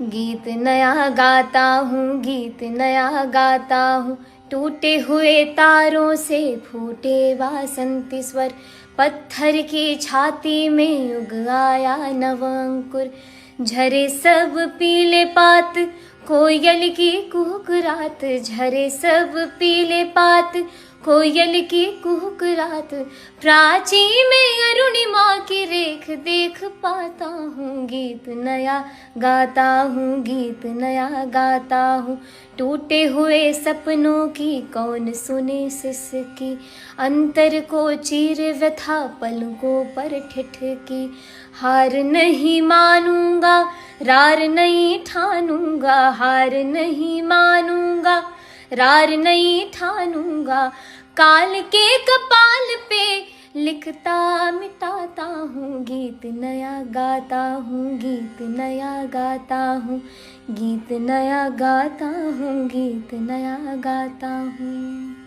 गीत नया गाता हूँ, गीत नया गाता हूँ, टूटे हुए तारों से फूटे वासंती स्वर, पत्थर की छाती में उग आया नव अंकुर। झरे सब पीले पात, कोयल की कुहुक रात, झरे सब पीले पात, कोयल की कुहुक रात, प्राची में अरुणिमा की रेख देख पाता हूँ। गीत नया गाता हूँ, गीत नया गाता हूँ, टूटे हुए सपनों की कौन सुने सिसकी, अंतर को चीर व्यथा पलकों पर ठिठकी। हार नहीं मानूंगा, रार नहीं ठानूंगा, हार नहीं मानूंगा, रार नहीं ठानूंगा, काल के कपाल पे लिखता मिटाता हूँ। गीत नया गाता हूँ, गीत नया गाता हूँ, गीत नया गाता हूँ, गीत नया गाता हूँ।